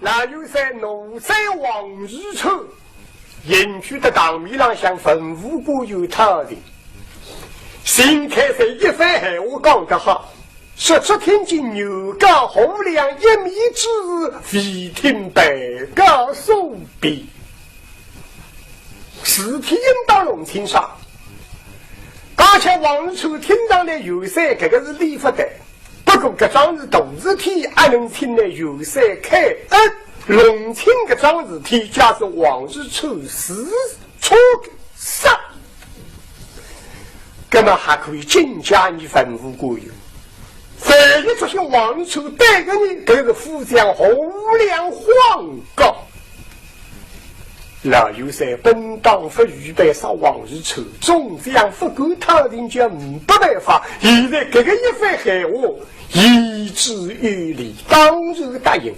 那有些奴才往日处隐居的当面上向坟屋过有他的新开始一番闲话讲得好，说出天津牛高红亮1米之飞天白高手臂实体引到龙青上。刚才往日处听到的有些这个是理不得，不过这桩是大事体还能听的有些开恩龙青这桩事体假是往日处实出上，那么还可以增加你坟屋过用。这一出现往日处带给你这个富将洪亮皇告老有些本当不预备上往日处，总这样不够他人就没办法。现在这个一番闲话，以至于你当日答应，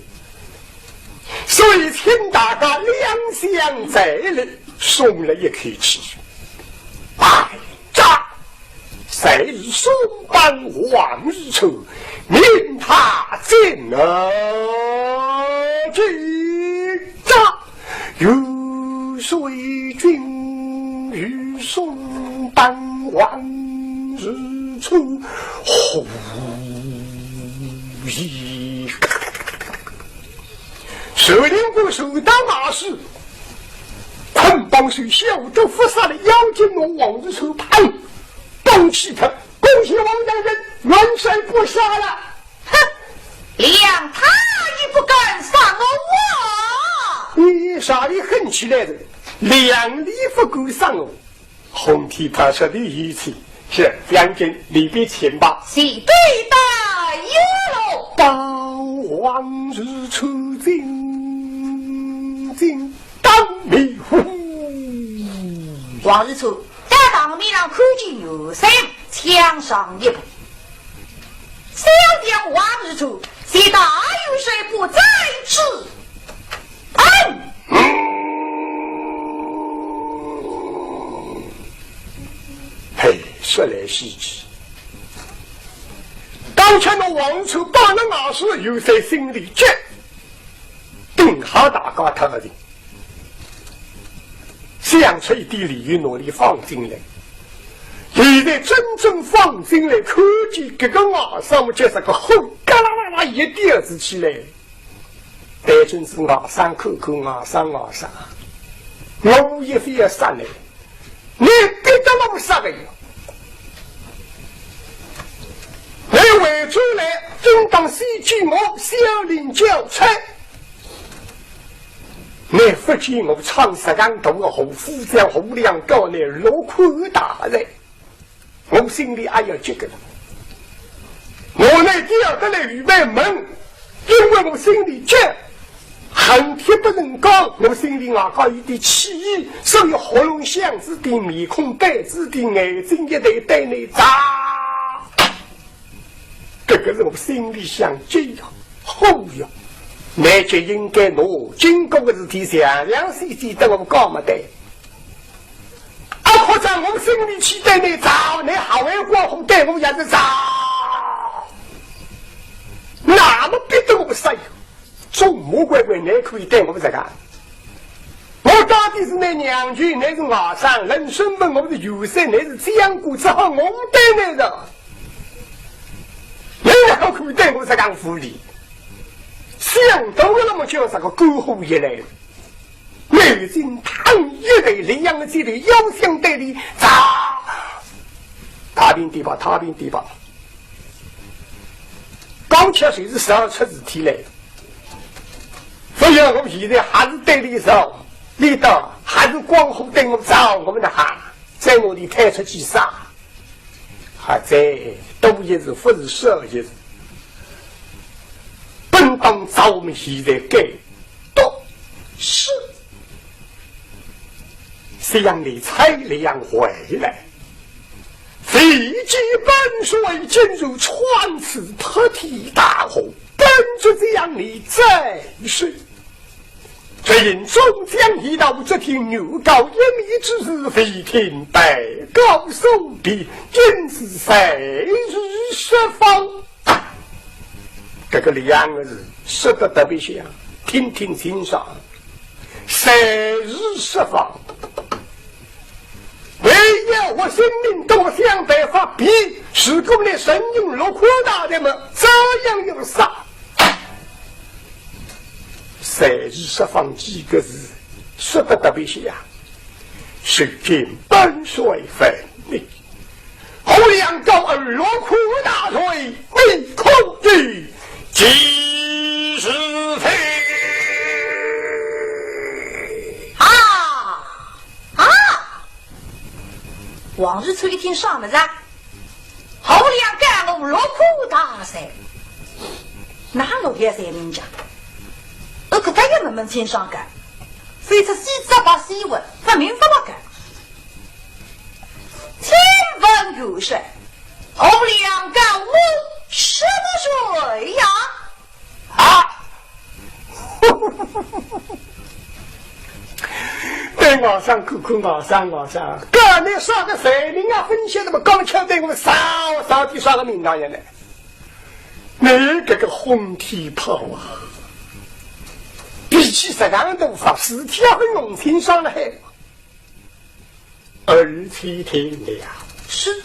所以请大家两相在里，松了一口气。哎，炸！谁日松班往日处，命他进而去炸！有水军与松班往日处，呼一蛇灵谷手当马氏捆绑水小都伏杀了妖精龙往日处砰动起他，恭喜王大人元帅不杀了。哼，连他也不敢伤我。你啥里狠起来的两里不够伤我。红体他说的语气是将军里边请吧，是对待有喽。当往日处进当迷糊往日处在当面上看见有谁抢上一步，小将往日处谁大有谁不在此。嘿，说来稀奇，当前的王处把那马氏有些心里急，定好大家他的想出一点利益努力放进来，现在真正放进来，看见这个马上就是个后嘎啦啦啦一点子起来，但真是马上口口马上，我也非要杀来，你别得那么杀个人，你围出来正当西去我小林教材。你不见我长石岗头的红夫将红亮高呢落苦大人，我心里还要这个。我那第二个来预备门，因为我心里这恨铁不能讲，我心里啊搞一点气意，所以喉咙像子的面孔呆子的眼睛一对对内扎，这个是我心里想这样后呀。那就应该我经过的事体想两时记得我们搞么的或者我心里期待你找你好为光红对我也是找那么别的我不杀众魔怪怪你可以对我们这个我到底是那娘军那是瓦上人生本我们的有色那是这样过之后我们对那个人家可以对我这个福利想到了那么叫啥个沟后一来内心烫一类两个这里腰相对里砸他边地吧刚才谁是12出事体来所以我们现在还是对的时候力道还是光后对我们找我们的哈在我的抬出去杀还在都也是不是少也是本当找我们现在给都是这样的才量回来飞机本水进入川池破体大洪本着这样的在水这因终将一到这天牛高1米之日飞天白高手臂因此谁日设方这个2个字说的特别像听听欣赏。三日释放，唯有我生命多向北发比，是我们的神勇落扩大的们这样有啥？三日释放几个字说得特别像，是天本水分明，后梁高而落扩大水，为恐惧即是非。往日出一听上门子，后梁干路落苦大赛，哪路也是名家，而可他也慢慢听上干，非是西子把西文发明发了干，天文有神，后梁干路什么水呀？啊！对我上苦苦我上，刚才耍个谁人啊？分析那么刚巧对我们少的耍个名堂人呢？你这个红体炮啊，比起十两都发尸体要很用心上了嘿。而且天亮是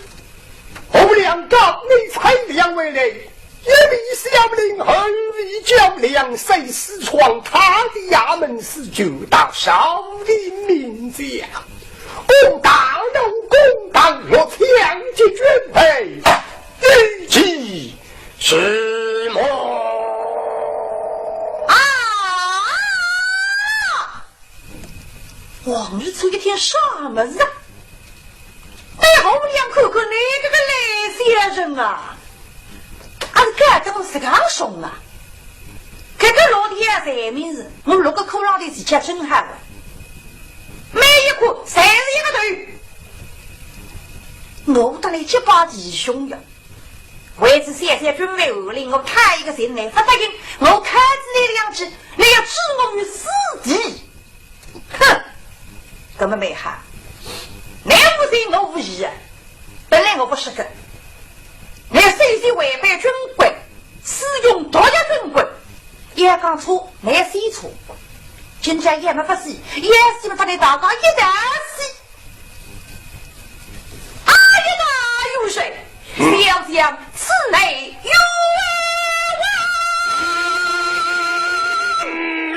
后梁高你才两位嘞。一位小令，二位较量，谁私闯他的衙门是九大少林名将，共党有共党若强击军备，一击是魔啊！往日出一天什么事啊？哎，后梁看看你这个赖先生啊！这个是刚凶啊！这个老天在面子，我六个口上的是吃真好，每一颗三十一个头，我得来七八弟兄呀！为此谢谢准备恶令，我太一个人来发答应，我开自己的良知，你要置我于死地！哼，根本没哈！你不信我无疑啊！本来我不是个。你随随违背军规，使用多家军规，也讲错，你写错。今天也没法死，也是不他的大哥一旦死，阿爷哪有谁？想想此内有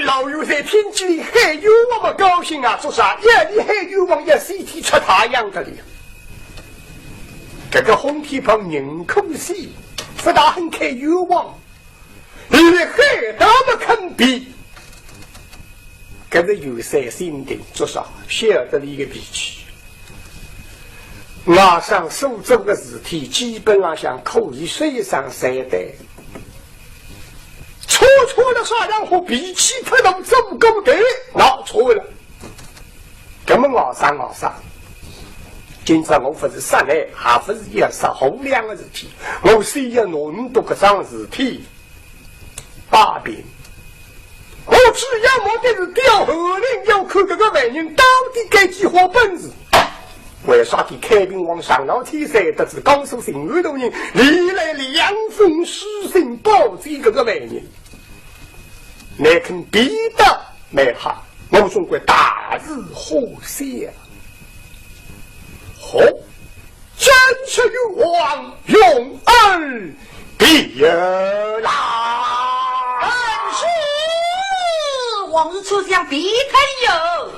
老有在天机里还有我们高兴啊！做啥？夜里还有往一身体出太阳的哩。这个红皮袍人口细，不大很开欲望，因为海大不肯比，这个有三心的，至少晓得了一个脾气。马上苏州的事体基本上像口语水上3代，错了啥然后脾气特动走狗的，闹错了，根本熬上。今朝我不是杀来，还不是要杀后两个事体。我虽要弄多个桩事体，把柄。我只要我的是调河令，要看这个外人到底该几何本事。为啥的开兵往上老天山得知江苏省安多人历来两封书信报这个外人，你肯逼得没好，我中国大日好些。好，真是有王用恩必来。是往日出乡必他有，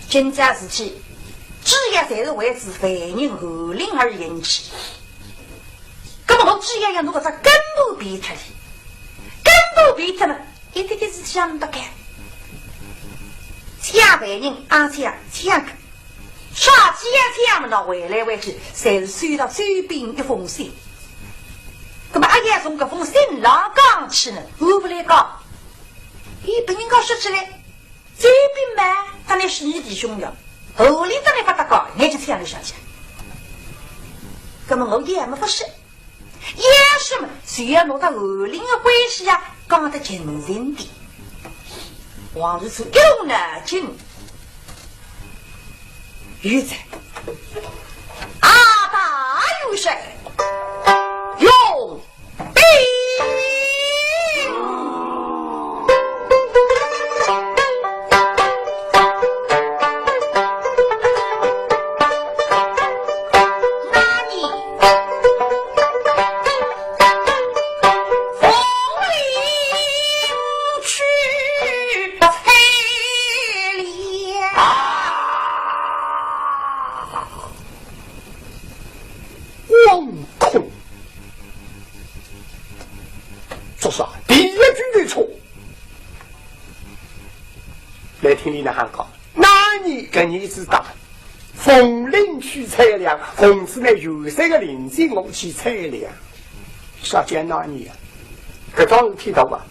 今家时期，只要才是为此反应和令而引起。那么我只要弄个啥根部逼他的，根部逼他们，一点点是想不干。下百人阿下下个。啥几样们到回来回去，才是收到最兵一封信。那么阿爷从这封信哪讲起呢？我不来讲，一本人讲说起来，最兵嘛，他那是你弟兄的，后里他那把他讲，你就这样的想起来。那么我也没法说，也是嘛，虽然弄到后里的关系啊，讲得精神的，往日出又难进。鱼仔，阿爸有谁？用兵！做啥？第一句对错。来听你那喊讲，那你跟你知道，凤林区采粮，凤子呢有三个邻居我去采粮，啥叫那你啊？搿桩事体到吧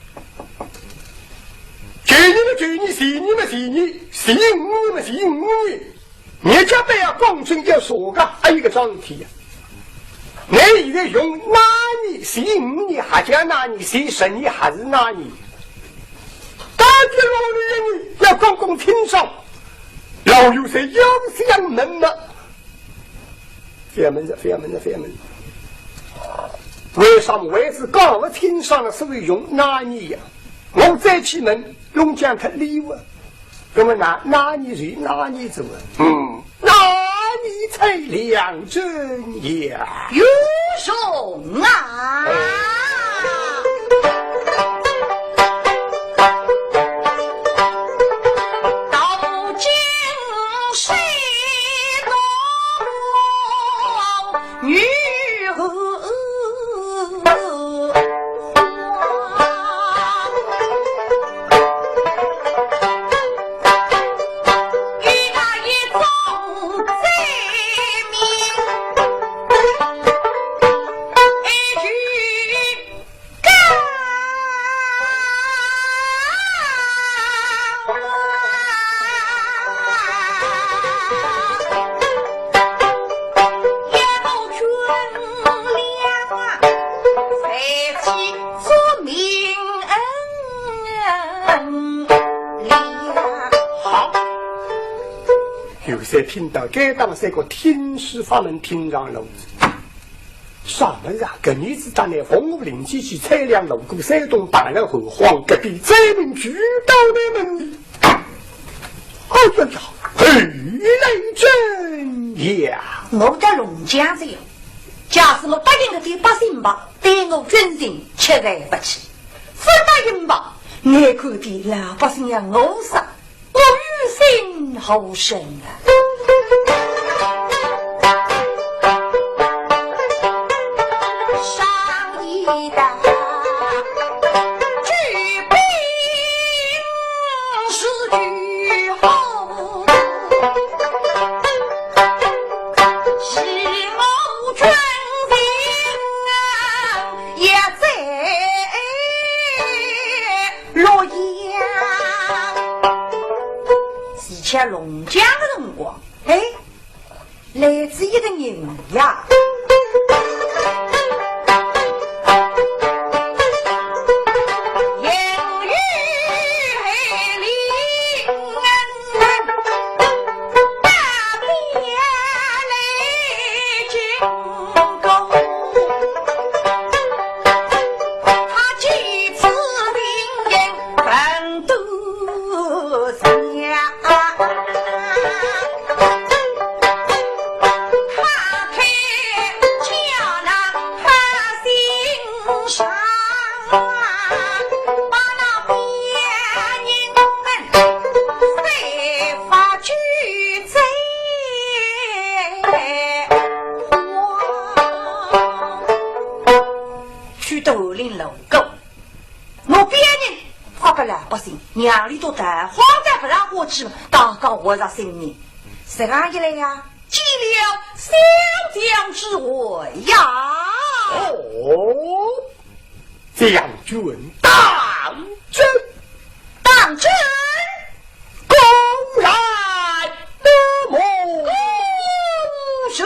？9年嘛9年，10年嘛10年，15年嘛15年，人家不要讲真叫说个，还有一个桩事体呀。你现在用那年15年还叫那年，10年还是那年？大家老女人要公公听上，老有些要想门嘛，非门子。为什么为是讲我听上了，所以用那年呀？我再去问龙江他礼物，那么哪年谁哪年走啊？哪年才两真呀？有种啊！听到该当三个天师法门听上楼子，啥么子啊？跟女子站在凤舞林区去采粮路过山东大人后，黄隔壁灾民举到的门。哎呀呀，雷震呀！我的龙江子哟，假使我答应个百姓吧，对我军人吃来不起；不答应吧，我可的老百姓要饿死，我于心好深啊！上一代举兵是举后，是我军人也在洛阳。之前龙江的人过，来自一个人呀。娘里头带荒诞不让我去，大搞我的性命，这样一来呀，激了湘江之围呀！哦，将军当真，公然得谋，公主。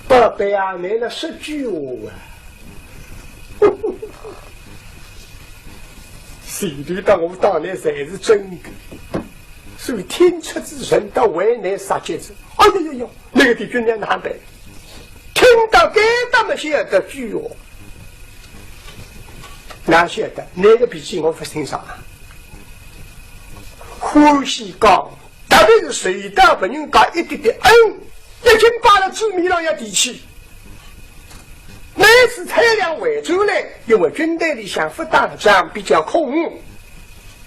不被俺来了10句话啊！谁知道我当年才是真的，所以天出之神到为难杀劫子。哎呦呦呦，那个的军人哪白？听到该他们写的句话，哪写的？哪个笔记我不欣赏啊？欢喜讲，特别是谁到不人讲一点点已经把了知名上要提起。每次采粮回州来，因为军队里向副打仗比较空，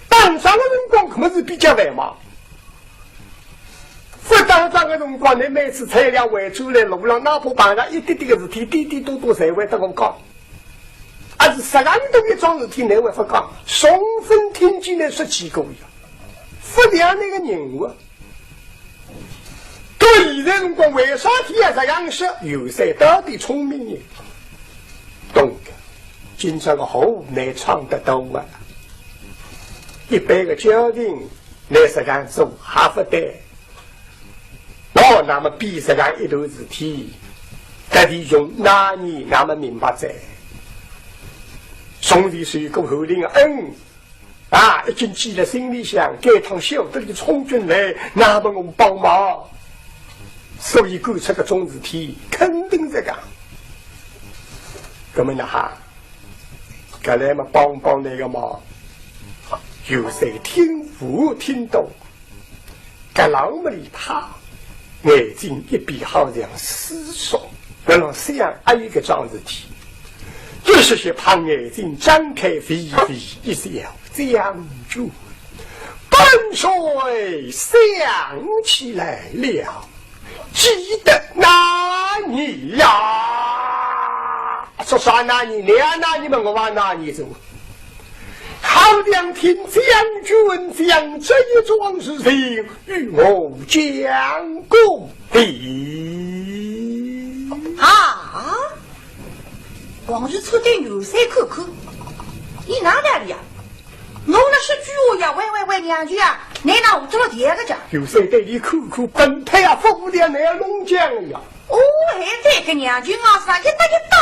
打仗的人光可能是比较繁忙。副当这个辰光，你每次材料回出来路上，哪怕碰上一点点的事体，滴滴多多才会得我讲。还是10个人都一桩事体，你会发讲，双分听见来说几个呀？不良那个人物，对现在辰光为啥体啊？这样说，有些到底聪明人，懂的，经常个好难唱得到啊！一般个家庭来这样做还不得。那么比这样一头事体，到底用哪里那么明白在？兄弟是一个后领恩啊，已经记在心里想，这趟小得的冲进来，那么我们帮忙，所以干出个种事体，肯定这个。那么呢哈，格来嘛帮那个忙，有谁听不听懂？格郎么里他。眼睛一闭，好像思索，那种想还有一个桩事体，就是些把眼睛张开，微微一笑，将住。本水想起来了，记得那你呀，说啥那你，那你们我往哪里走？好两天将军将这一桩事情与我讲过的啊！往日出点牛山口口，你哪来的呀？弄了是句话呀！喂，娘舅啊，你拿我做了第二个讲。牛山对你口口本太啊，服点那龙江呀！哦，还这个娘舅啊，啥一打一打。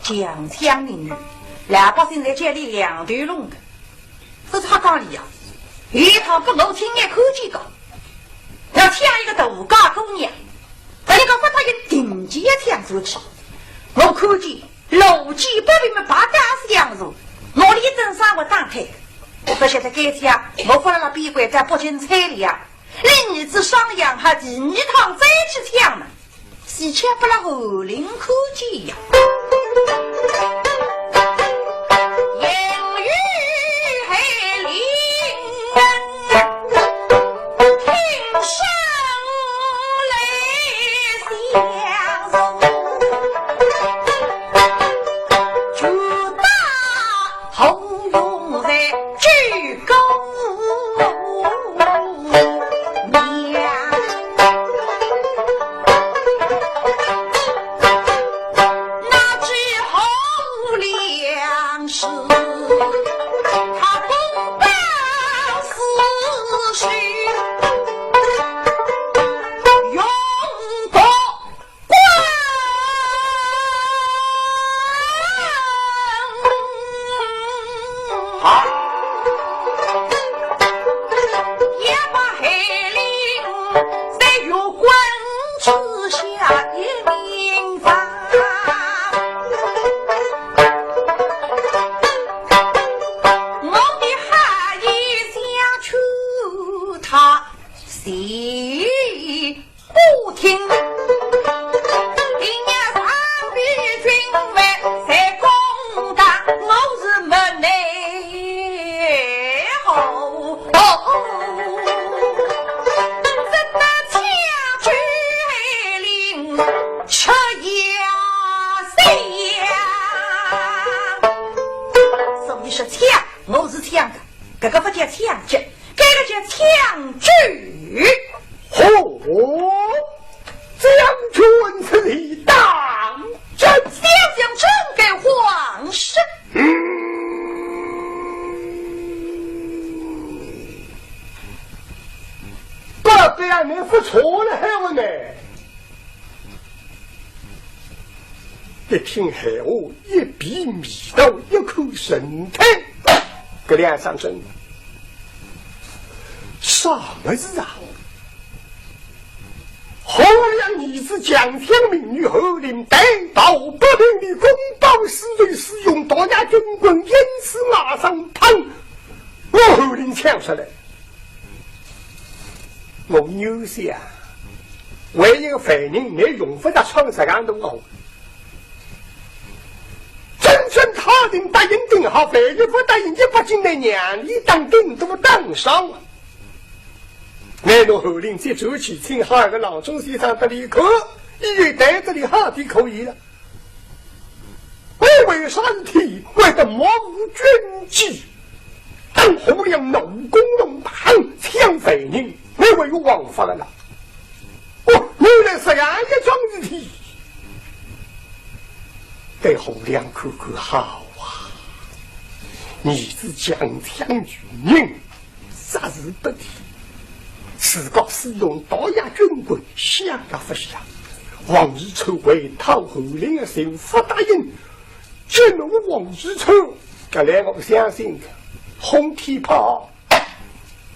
强强名誉，老百姓在这里两对弄的，这是他讲理啊！一趟不够亲眼看见的，要抢一个独家姑娘，这个把他给顶级抢出去。我看见路基不比们把家是样子，我力真上我当开。我不晓得该天我放了闭关在北京彩里啊，你儿子上养哈第二趟再去抢呢，喜鹊不让后林看见呀。那这个不叫强制，这个叫强制。将军此理当真，小将呈给皇上。不这样你不错了还我呢？一听海鸥一笔米到一口神汤，这脸上真啥么子啊？后梁儿子将相名与后领逮到不平的公报死罪，使用多家军棍因此马上pan，我后领抢出来，我牛些啊！为一个犯人，你用不着闯石岗东后。真正他人答应定好，犯人不答应，也不进来娘你当定都当上啊！俺侬后领在周期请好一个郎中先生的礼客，一月带着你好的可以了。我为啥事体为了谋军纪，当后梁闹公弄大抢匪人，我为有王法了啦。你来是俺一桩事体，对后梁哥哥好啊！你是将相举人，杀日不敌。自告使用刀牙军棍，想也不想。往日筹为讨后领的心不答应，今我往日筹，这两个不相信的，红体炮，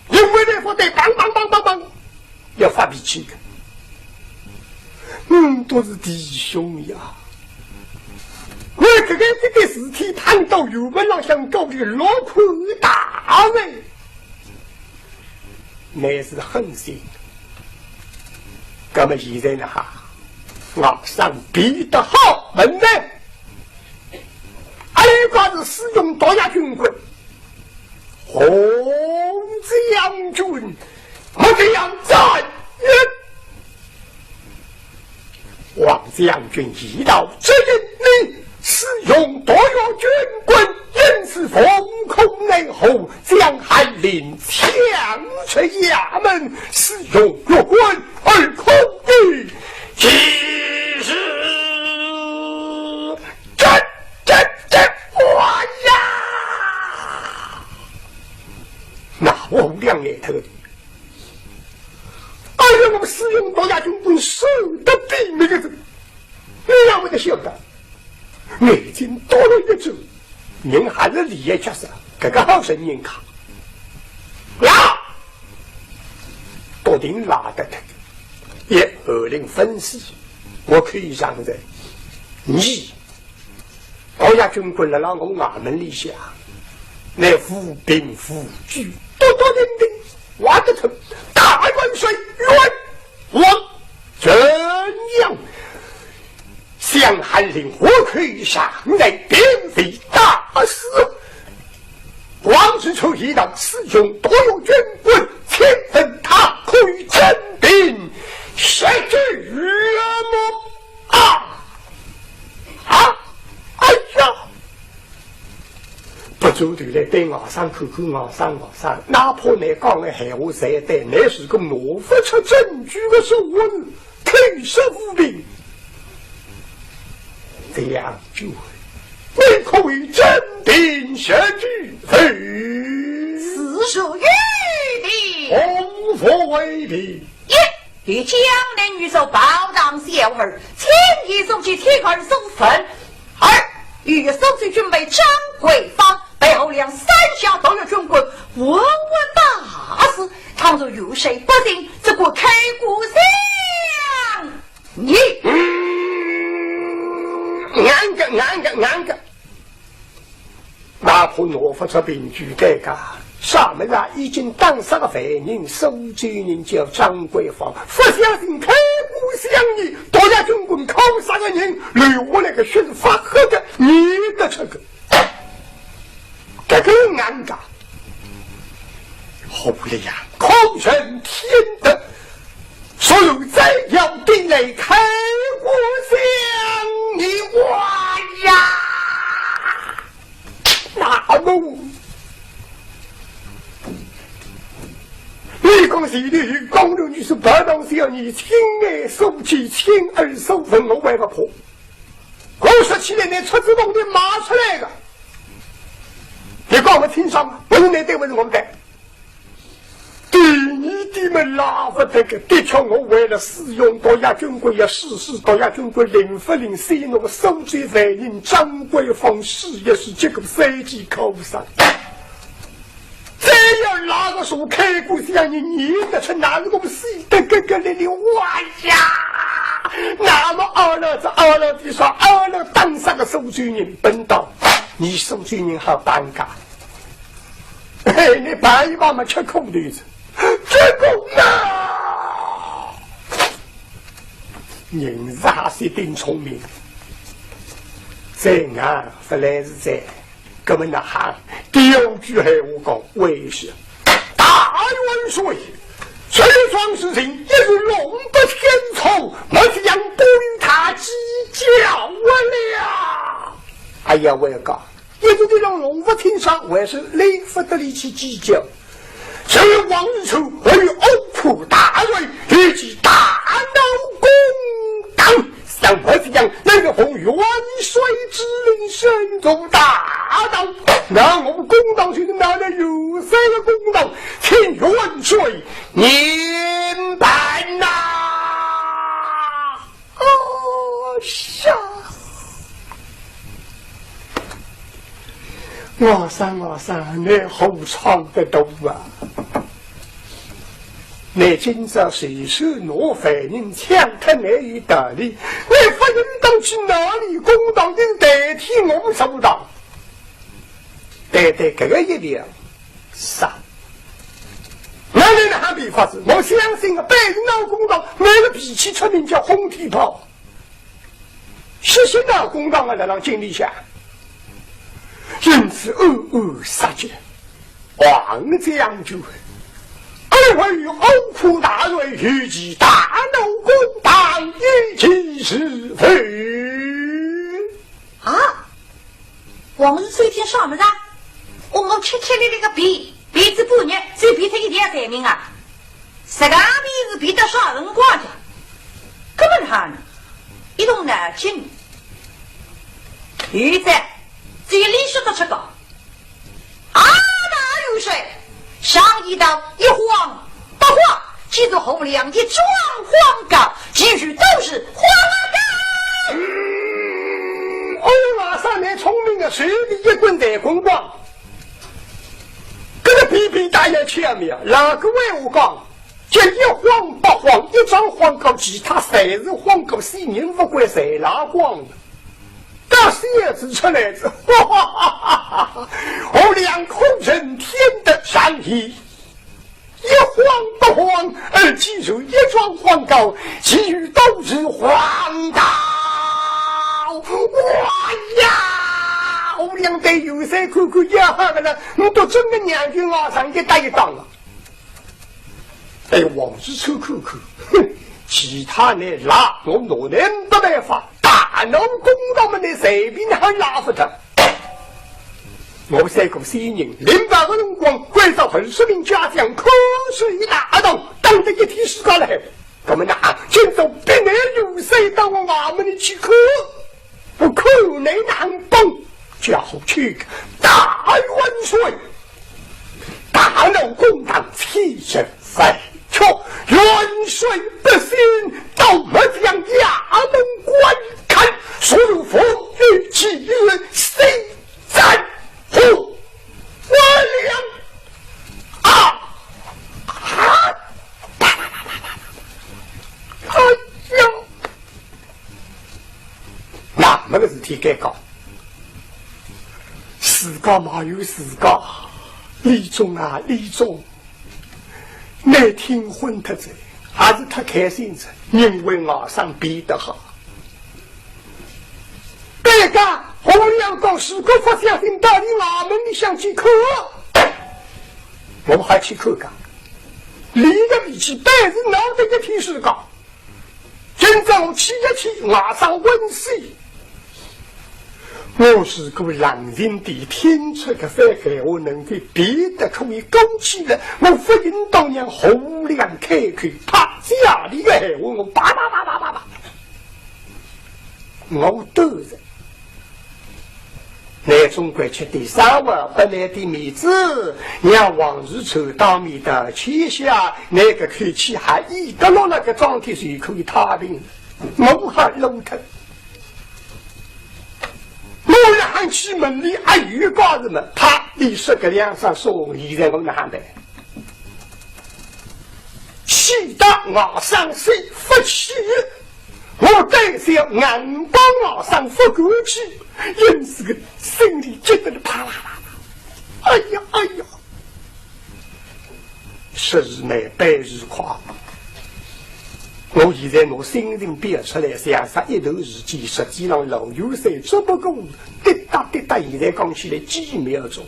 因为那副得梆梆梆梆梆，要发脾气的。都是弟兄呀！我这个尸体躺到油门上想搞的落苦大人。乃是狠心，那么现在呢？马上逼得好门呢，还有个是使用刀牙军棍，洪将军，我这样在王将军一道指引你使用刀牙军棍，因此封控内后，将翰林抢出衙门，使用弱棍而控御，其实哇呀！那我两眼头的，哎呀，我们使用刀牙军棍手的比那个人，你让我的晓得，已经多了一周。您还是理业角色，这个好生人卡，拉，多定拉得他，也二零分析，我可以让人，你，刀牙军棍来让我衙门里下，那府兵府居，多丁丁，挖得成，大元帅冤，我怎样？向翰林我可以上来便非大事，王之初一道使用多有军棍，千分他可以征兵设置么哎呀！不足的来对我上口口我上，哪怕你讲的闲话谁对，那是个拿不出证据的手腕，推设无兵。这样就会，你可以征兵设局，此属玉帝，红佛为兵。与江南女手保障小儿，轻易送去铁杆送坟。二与送去准备张桂芳，背后两三下都有军棍，我大事。倘若有谁不信，这个开国相，你。安个，哪怕挪不出兵局改革，上面啊已经当上了犯人，收罪人叫张桂芳，不相信开国相你，多家军棍靠杀个人，留下来个血发黑的，你的这个，这个安个，后来呀，空人天的。所有再要地雷开国相你哇呀！那么是的，公主女士不当小你亲爱手起，亲耳手分，我为不破。我17年的出自梦的马出来的，你告我听上吗？不是你对，不是我们对。对你的们拉不得个，的确我为了使用到亚军国要实施到亚军国领不领谁那个收罪犯人张桂芳事业是这个飞机考上。这样哪个说开过像你得出哪个我们死的个个来的哇呀！那么二楼的说二楼当上个收罪人本道，你收罪人好尴尬。嘿，你白一把嘛吃苦的子，这个啊，人啥是顶聪明，这俺不来是这。哥们呐喊，第二句还我讲为什么？大元帅，这桩事情也是龙不天仇，我是想不与他计较了。哎呀，我也讲，也就这种龙不天仇，我也是累不得力气计较。这往日处我与欧普大瑞以及大闹公党。像我这样那个奉元帅之令身中大道，那我们公道就是拿了有3个公道，请元帅您办呐！下我三你好唱得动啊！你今朝谁是挪犯人抢他那一道理？你发人当去哪里公道的代替我们收到？对这个一点傻。那你的还没法子，我相信啊，百人闹公道，没了脾气出名叫红体炮。实行闹公道啊，让经历下，因此杀劫，王这样就。二位与欧普大瑞预计大闹公党一起是非啊！往日这一天上么子？我切的那个鼻子不捏，这鼻子一点才明啊！这个鼻子鼻得上人光的，根本上一动脑筋。现在这历史都吃高，大有谁？上一道一晃不晃，记住后两的装黄高，继续都是黄高。欧拉上面聪明的随便一棍在公光，跟个屁屁大爷前面，哪个为我讲？这一晃不晃，一张黄高，其他谁是黄高？谁人不管谁拉光的？到叶子出来子，我两口人天的善意，一晃不晃，而记住一桩黄高，其余都是黄高。哇呀！我两对有谁看看呀？个了，你都真的两句话上给打一档了。哎，往日抽看看，哼，其他人拉我哪能不办法？大闹公道们的随便还拉不得。我三个新人领导的辰光，关照50名家长，可是一大动，当着一天时间来。我们呐，今朝必然有谁到我们的去看，不可能难帮，叫去大元帅，大闹公道，气势反却元帅不信，到我将衙门观看，所有佛与其人谁战乎？我俩哎呀，那么个事体该搞，自家嘛有自家，李总啊李总。你听混他这，还是他开心着，因为马上比得好。大家，我两个是个不相信到底我们的想去课，我们还去课干，离个比起白日闹的一天是高，今朝起一起马上温习，我是个狼人的听出个反海，我能够别的可以勾起了，我不应当让侯亮开口，啪家里个海我叭叭叭叭叭叭，我都人。来中国吃第3碗不来的米子，让王日丑当面的切下，那个口气还一个落那个状态是可以踏平，我还弄他。我要喊起门里还有个人们，他立时个梁上说：“现在我们喊的，气得我上水不起，我带上眼光我上不过去，因此个心里觉得啪啦啦，哎呀哎呀，十日美百日夸。”我现在我心情变出来，想杀一头日记，实际上老有谁做不过，滴答滴答，现在讲起来几秒钟，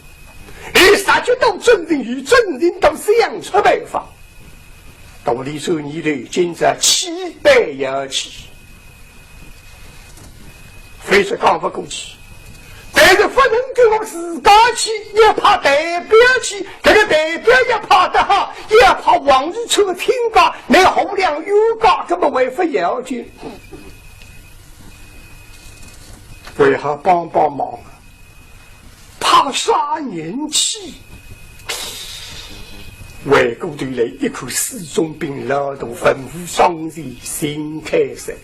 而啥就到真人与真人都想出办法。道理说你的今着700要起，非是讲不过去。但是不能跟我自家去，也怕代表去，这个代表也怕得好，也怕往日出听讲，那侯亮有讲，根本违法要紧。为何帮忙啊？怕杀人气。外国队来一口四中兵，老都吩咐双手心开塞。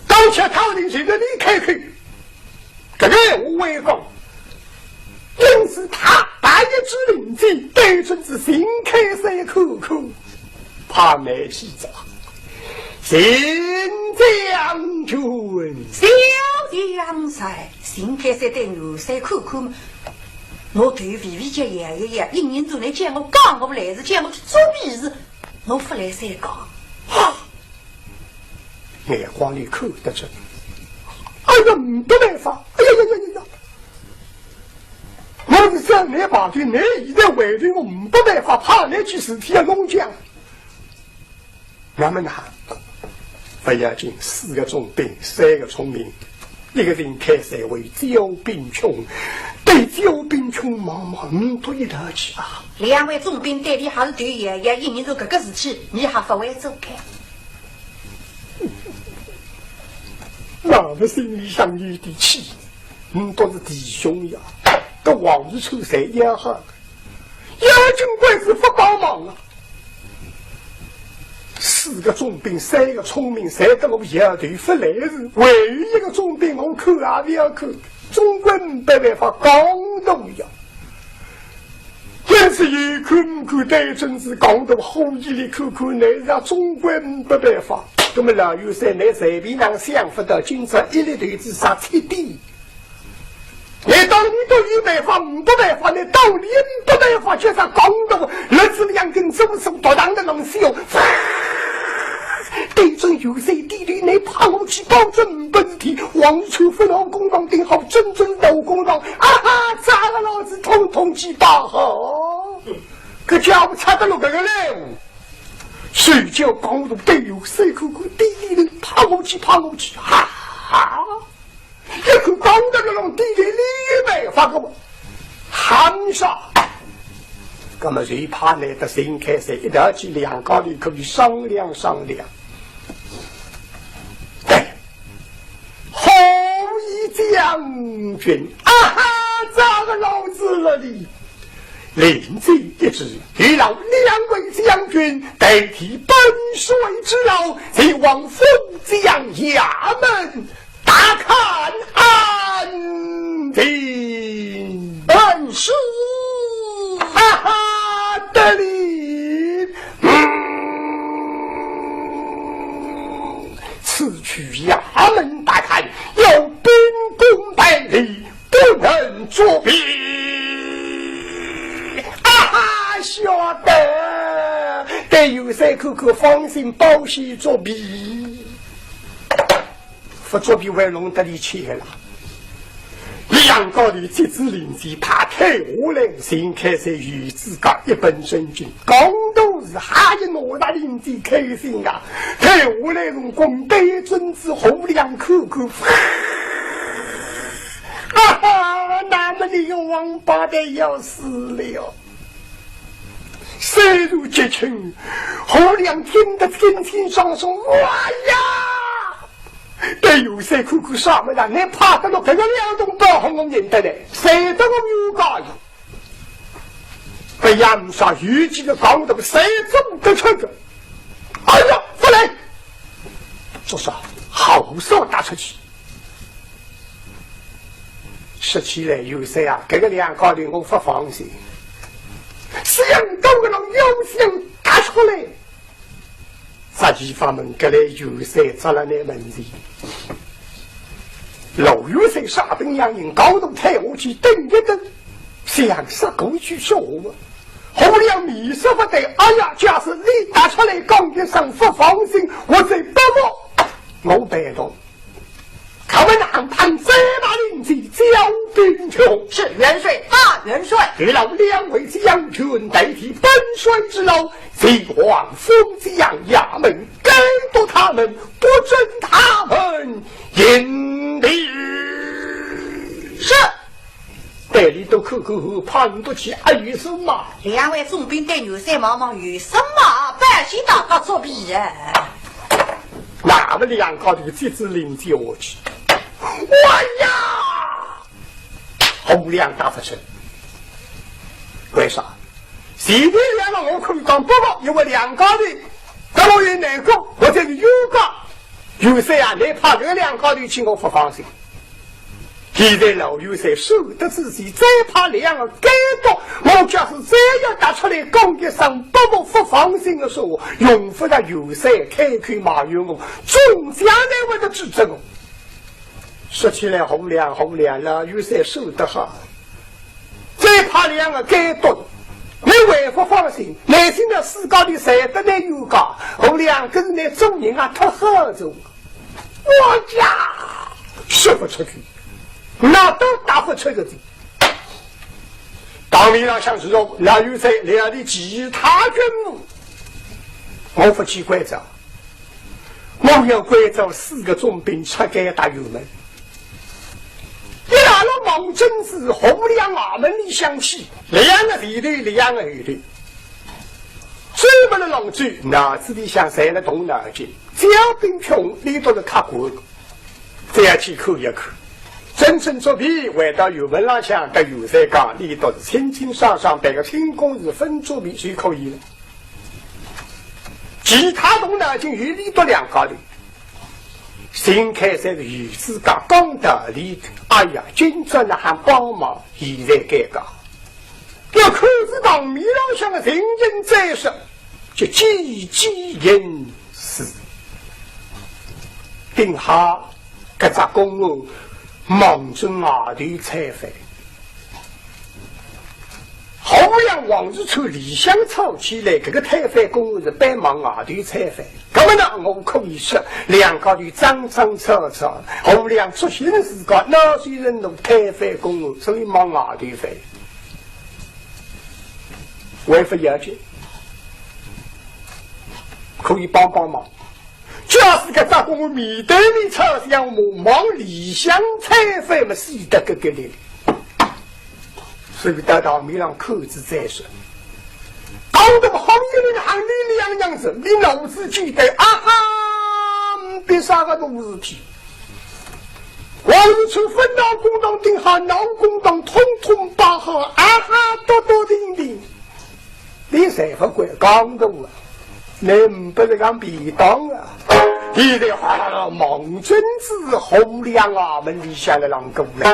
当前讨论这个你开口。这个我为讲，因此他大一之领地对准是新开塞口口，怕没起早。新将军，小将帅，新开塞对牛塞口口嘛。我对微叫爷爷，一年之内见我讲我来是见我去做笔事，我不来再讲。哈，眼光里看得着。哎呀，没办法！哎呀呀呀呀呀！我是想你把对你现在为的我没办法，怕你去尸体要弄僵。俺们喊，不要紧，4个重兵，3个聪明，一个人开赛为焦兵穷，对焦兵穷忙多一道去啊！2位重兵对你还是对爷爷，一年做这个事情，你还不会走开？我们心里上有点气，都是弟兄呀，跟往日出谁也好，杨军官是不帮忙啊。4个重兵，3个聪明，3个我也对不来日，唯一一个重兵我看也不要看，中国没办法刚动呀。因此一看对真是刚动后一里看那让中国没办法。那么老有些你随便让想不到，今朝一粒头子杀彻底。你到你都有办法，没办法，你到你没办法，就是刚动，儿子2根手多大的东西哟！对准有些地里，你怕我去保证本体，王楚分好公堂定好，真正斗公堂啊哈！砸了老子统统去打好，可叫不差得了这个嘞！睡觉刚都背有3口口地里人怕我去，哈哈！一口刚的这种地里里面发个喊上，那么谁怕呢？的新开始一条去2个里可以商量。对，后羿将军啊哈，砸个老子了你！临这一旨，已让2位将军代替本帅之劳，前往封将衙门大看案情。本书哈哈的礼，此去衙门大看，有兵功百里，不能作弊。晓得，但有3口口放心保险作弊，不作弊为弄得你切了。2个里这支领地怕太无来，先开始与自家一本正经，讲都是还有哪大领地开心啊！太无来用光对准之后2口口，们那个王八蛋要死了。深入绝情，侯亮听得天天上说：“哇呀！对有些苦苦啥么子？你怕得了这个两种包红我认得嘞，谁得我有家有？被杨杀预计的高度，谁中得这个？哎呀，不来！这是好少打出去。说起来有些啊，这个两个的我不放心。”想到个人有想打出来，杂技法门给来有谁做了那门子？老有谁傻等洋人高度抬我去等一等，想杀过去说我，后两米说不得，哎呀，假使你打出来讲一声不放心，我再不我被动。他们南盘这把领子交兵穷，是元帅大元帅，是。这里都口口判不起二月什么？两位总兵对牛赛茫茫有什么？百姓大家作弊人。那么两个这个节子领接我去。哇呀！侯亮打不成，为啥？前面两个我可以讲不过，因为两个的，那我也难过，我这个有个有谁啊？你怕这两个的请我不放心。现在老有谁守得自己，再怕两个该多，我假是这样打出来讲一声不放心的时候，用不着有谁开马云我，总将来我都指责我。说起来红亮了，有些守得好，最怕两个该多，你为不放心，内心的思考的谁得那有个红亮跟那众人啊特合作，我家说不出去，那都打不出个字。当面上想知道那有谁两的其他军务，我不去关照，我要关照4个重兵出该打油门。一拿了王真子红亮衙门里相起，两个敌对，两个敌对。最不能浪追，脑子里想谁来动脑筋？只要兵穷，你都是看过，这样去扣一扣。真正作弊，回到油门上向跟有谁讲，你都是清清爽爽，这个清宫是分作弊就可以了。其他动脑筋与你都两个的。新开始的鱼子讲讲道理，哎呀，军专呢还帮忙，现在改革。要口子当面上向的人人在说，就积极应事。定下各只公务忙着外头采访。好像往日出理想吵起来，这个采访公务是帮忙外头采访。那么呢，我可以说两个的脏脏吵吵，后两出现时个那些人都采访公务，所以忙外头飞。为不要紧，可以帮忙。假使个杂公务面对你吵项目，忙理想采访嘛，是得个个的。所以到到面上口子再说，搞得行业的行里两样子，你脑子记得啊哈，别啥个东事体。王日出分到公党定下，闹公党通通把好啊哈，多多丁丁。你谁不管刚动啊？你不是讲便当啊？你得话蒙君子红亮啊，门里下来让狗来。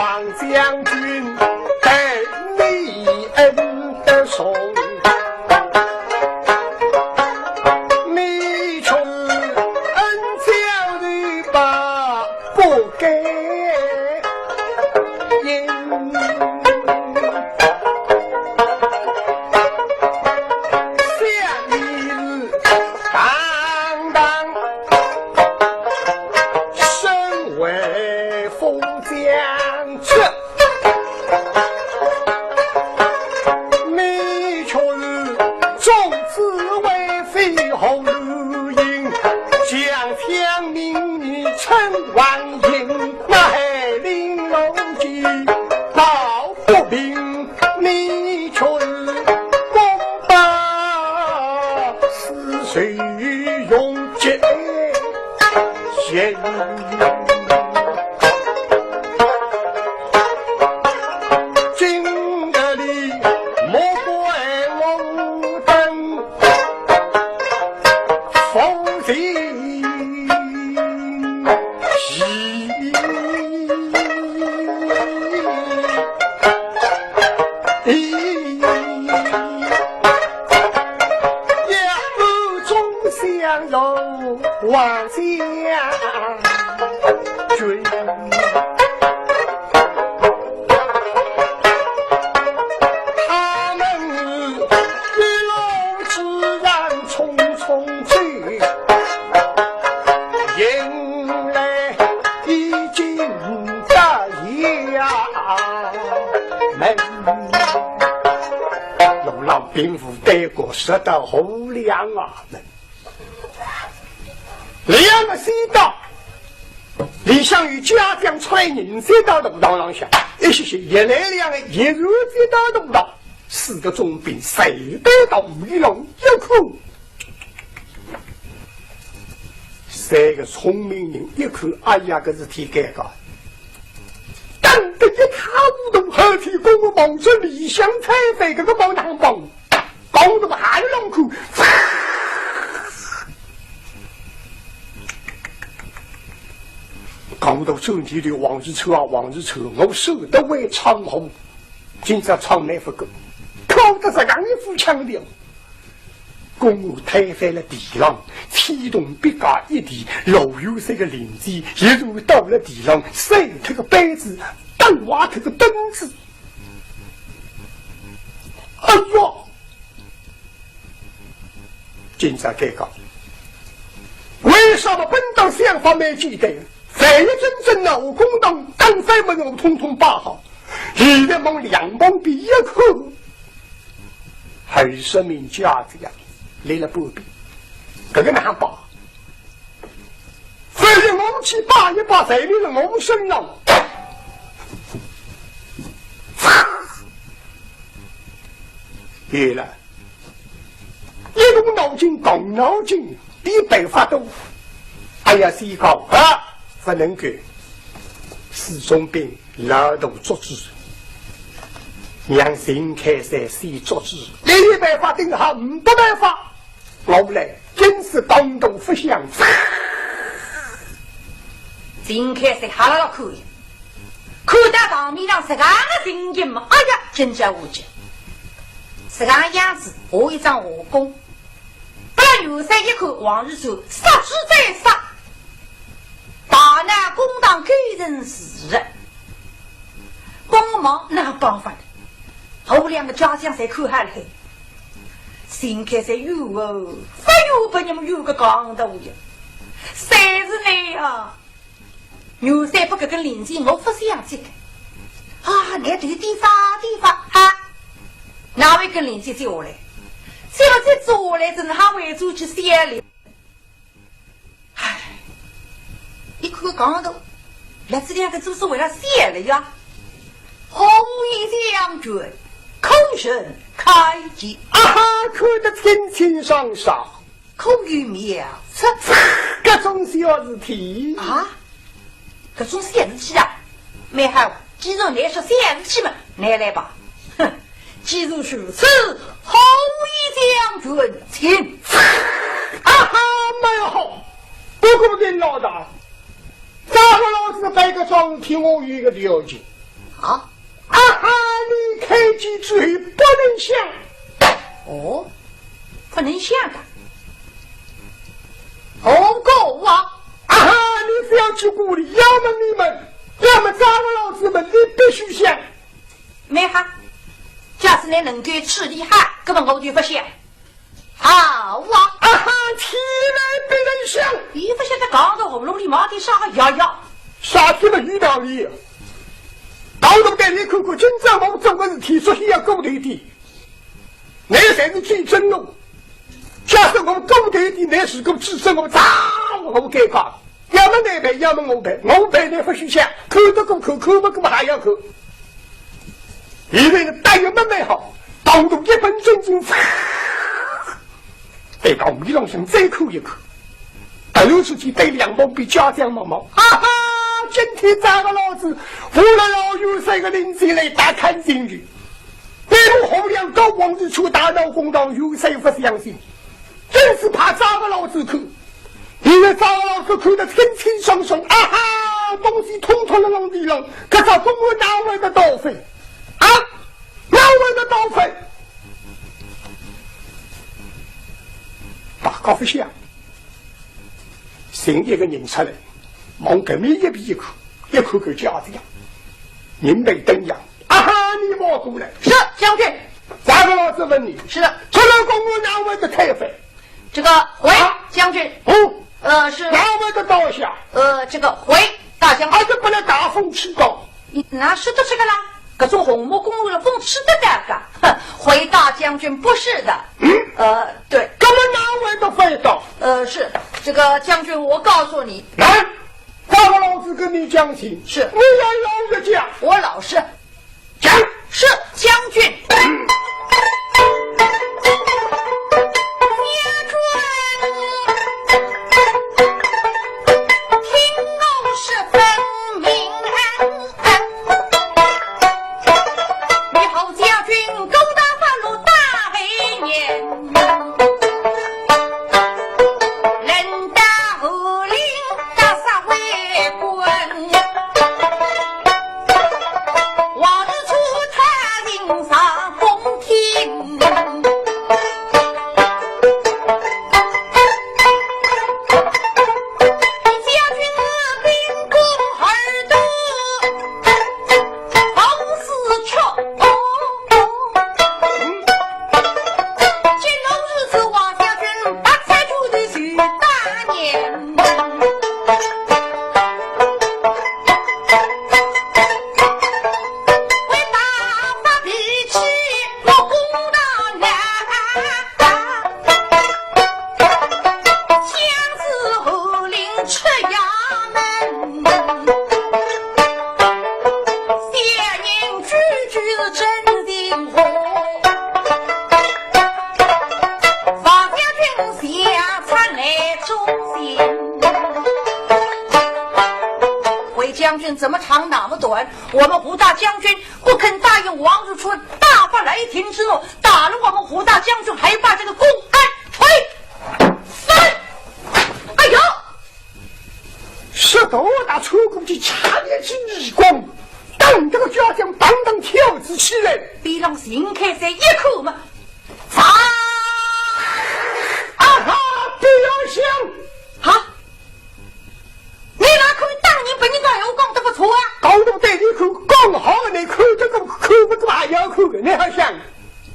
王将军待你恩的送，你却恩将你把不给应，下一日当当身为副将军，你却众子为非后如营，将天命你称王营，那还令楼记道不平，你却攻把死水永结嫌今的里莫怪我等否定喜也不中相由王将军，他们一路自然匆匆去，迎来已经大衙门。龙浪兵符带过说到后两啊门，两个西道李项羽家将出来人才到路道上下，一些些一来两个一个在到路道，四个重兵谁得到鱼龙一口，三个聪明人一看，哎呀，这是挺尴尬。当得一塌糊涂，何体公公忙着李湘才飞这个毛堂帮，搞得喊龙口。讲到这里的往日车啊，往日车，我手得为长虹，今朝长来不够，靠的是刚一副强调。公务推翻了地浪，天动必嘎一地，老有这个邻居一路到了地浪，晒这个杯子，灯挖这个灯子。哎呦！今朝改革，为什么本党想法没记得？非真正的武功党当非没有通通把好，一个梦两梦比一口，还是名家这样来了不必，这个难把。非是我们去把一把，谁的我们身上？对了，一动脑筋动脑筋，比白发豆腐。哎呀，谁搞啊？不能够四中兵拉动作之，让新开赛谁作之？你没办法定好，不办法，我来真是动动不想。新开赛好了可以，看到旁边上是个声音嘛？哎呀，真叫无解！是个样子，我一张武功，不然有三一口往日走，杀之再杀。大难公党给人死人，帮忙那办法的，后两个家将才看下来，新开才有哦，非有把你们有个讲的呀，谁是你啊？牛三不给跟邻居我不想这个啊，你这个地方啊，哪位跟邻居叫来？只要再做来，正好为主去写了。唉。一颗刚头，那这两个就是为了写了呀。红衣将军，空神开机啊哈，看得清清爽爽，口语妙策，各种小事体啊，各种小事体啊，没好，既然来说小事体嘛，拿来吧。哼，既然如此，红衣将军，请。啊哈，蛮好，不过跟老大。咋个老子摆个装替我有一个条件，啊！啊哈！你开机之后不能想。哦，不能想的。红狗啊！啊哈！你不要去鼓励，要么你们，要么咱们老子们，你必须想。没哈，假使你能够吃厉害，根本我就不想。好啊！啊哈！起来不能想。你不晓得刚到红楼里马蹄上个摇摇。啥子么遇到你？到头带你看看，今朝我做个事体，说是要过头的，那才是最真的。假设我们过头的，那是个自身我早我改革，要么你赔，要么我赔，我赔你不许想，扣得过扣，扣不过还要扣。现在呢，待遇慢慢好，到头一本正经，得到米浪上再扣一扣。有时间对两毛比家长毛毛，哈哈！今天咱个老子为了要有三个邻居来大看进去，那个后梁高王子出大闹公道，有谁不相信？真是怕咱个老子看，因为咱个老子看得清清爽爽，啊哈！东西通通啷地啷，可是中国哪位的刀费啊？哪位的刀费？大高不响。新一个人出来，往革命一笔一口，一口口夹子呀，人被灯样。啊哈！你冒过来。是将军。咱们老子问你。是的。除了公务哪位的太妃？这个回将军。是哪位的刀下？这个回大将军。这不能大风吃刀。你哪是的这个啦？可是红木公路的风吃的那个。哼，回大将军不是的。对。根本哪位的飞刀？是这个将军，我告诉你。来，咱们老子跟你讲清。是。你要老实讲。我老实讲。是将军。怎么长那么短？我们胡大将军不肯答应王如初大发雷霆之怒，打了我们胡大将军，还把这个公安推翻。哎呦！石头打出过去，掐点起耳光，等这个家将当当跳子起来，比让新开塞一口嘛！砸！啊哈！不要想啊！你哪可当年被你那有讲得不错啊？高度对你口刚好，你口这个口不怎么要口的，你还想？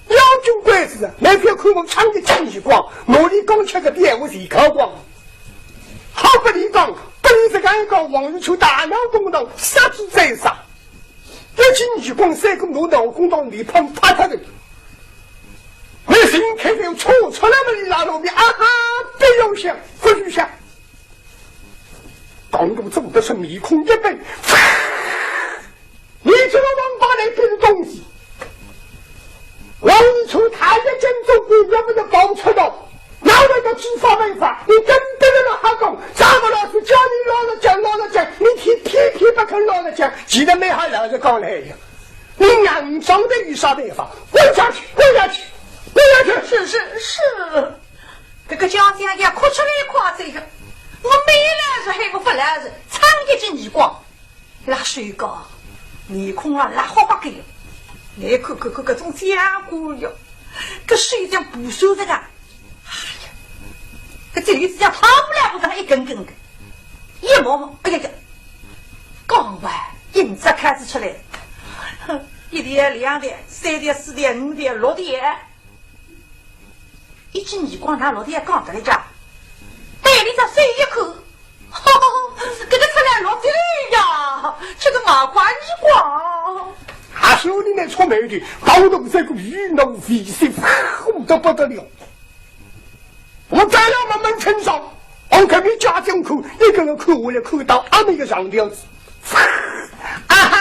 要军官子，那片口我唱的真是光，努力刚吃个点我是靠光。好不离讲，不离这个讲往日出大闹公道，杀之在杀。要进去光三个路闹公道里碰怕他的。那声音开始出来了，你拉路边啊哈！不要想，不许想。当中走的是迷空一背，你这个王八蛋变东西，王日出他一真走过，要不就搞错到，哪位的执法违法？你跟别人的哈讲，咱们老师叫你老了讲，你偏不肯老了讲，记得没还老是讲来呀？你硬装的有啥办法？滚下去！是，这个家乡也哭出来夸这个。我没来是还不不来是，苍一只耳光，那水高，你空啊拉好不给了，你看各种家伙哟，这水讲不收这个，哎呀，这里是讲逃不了不上一根根的，一毛毛，哎呀呀，刚完银子开始出来，1点2点3点4点5点6点，一进你光拿6点刚得了家，带你这水一口。给他出来落地呀！这个麻花一光，还手里面出门的，搞得这个鱼脑飞水红的不得了。我再要慢慢称上，我看你家境口，一个人看我来看到俺们一个上吊子，啊哈！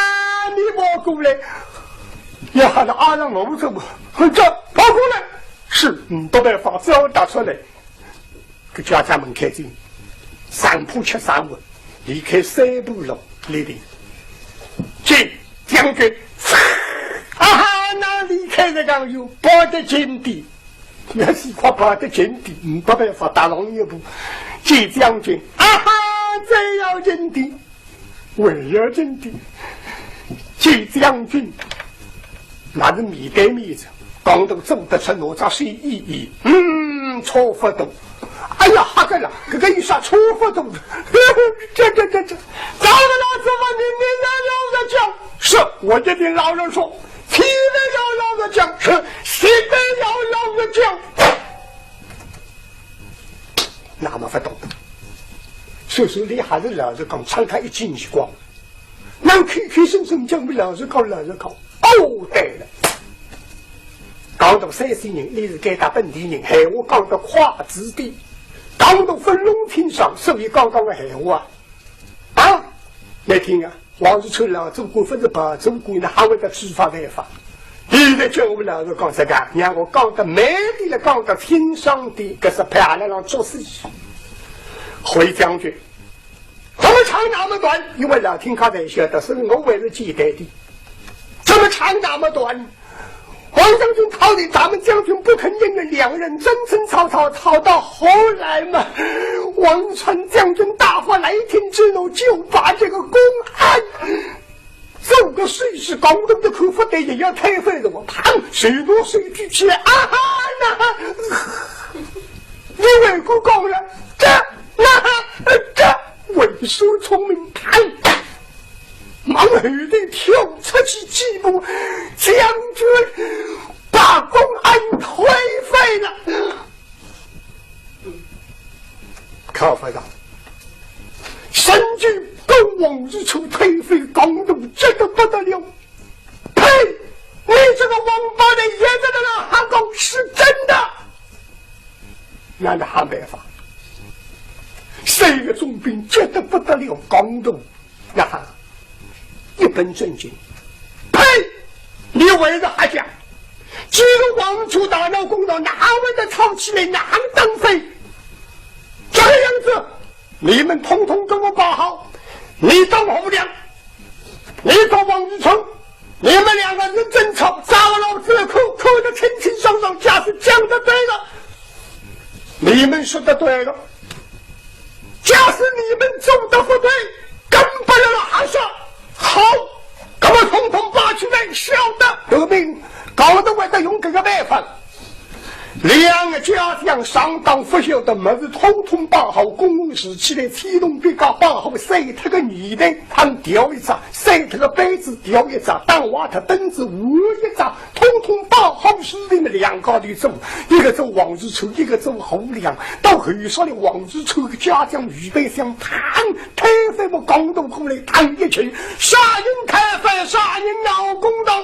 你莫过来，也喊着阿让我走不？这跑过来，是不办法，只要打出来，给家家门开进。3步73稳，离开3步路里的，进将军，啊哈！那离开这个有跑得近的，要是快跑得近的，没办法打上一步。进将军，啊哈！最要紧的，为要紧的，进将军，那是米对米子，刚都走得出哪吒谁意义？错不懂。哎呀，哈个了，这个一下错不懂，这，找个老子嘛，你老实讲，是我这边老人说，体的要老实讲，是心的要老实讲，那么不懂的，所以说你还是老实讲，敞开一进去光，那开声讲不老实讲，哦，对了。讲到30人，你是该打本地人，闲话讲到跨子弟，讲到分龙天上，所以刚刚的闲话啊，来听啊！王世川老祖国分是把祖国呢，还会得处罚办法。现在叫我们老师讲这个，让我讲的美丽的，讲的天上的，这是漂亮的做事情。回将军，怎么长那么短？因为老听他在学的是我为了记得的，怎么长那么短？王将军逃离，咱们将军不肯认了，两人争吵到后来嘛，王传将军大发雷霆之怒，就把这个公安走个水是广东的口服的也要开废了，我砰，许多水举起来啊哈那，你为国讲了这为数聪明砰。忙后的跳出去几步，将军把公安推废了。靠不到，神军跟往日处推废公路，这个不得了！呸！你这个王八蛋爷在那还讲是真的？那还没办法，谁个总兵觉得不得了，公路那还。一本正经，呸！你为了还讲，只有王处大闹公道，哪位的吵起来，哪能当飞？这个样子，你们统统跟我报好，你当侯亮，你当王日成，你们两个人争吵，砸老子口得清清爽爽，假是讲的对了，你们说的对了，假是你们做的不对，根本要拿下。好，给我统统拔起来，晓得得病，搞得我得用这个办法。两个家将上当不晓得么子，统统把好公务事起来，启动别个把好塞他个女的，他们掉一张，塞他个杯子掉一张，当瓦他凳子无一张，统统把好事里面两个的走，一个走王日出，一个走侯亮，到后上的王日出个家将预备想弹开飞我广东过来弹一群，杀人开飞，杀人闹公道，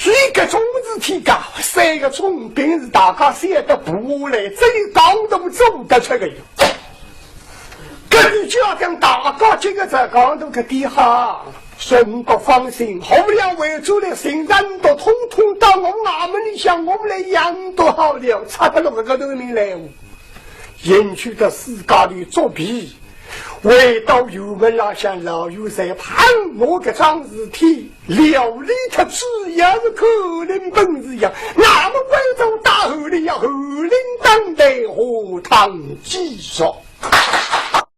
一个种子提高，3个种兵是大家写的不来，这里刚都走得出来。跟家将大家这个在刚都个底下，孙国放心，后两为主的新人都统统到我们里向我们来养都好了，差不多个都没来。引去的世家里作弊。回到油门拉向老油在盼我个张字体料理他只要是可能本事样，那么贵州大后里要后领当代和堂记说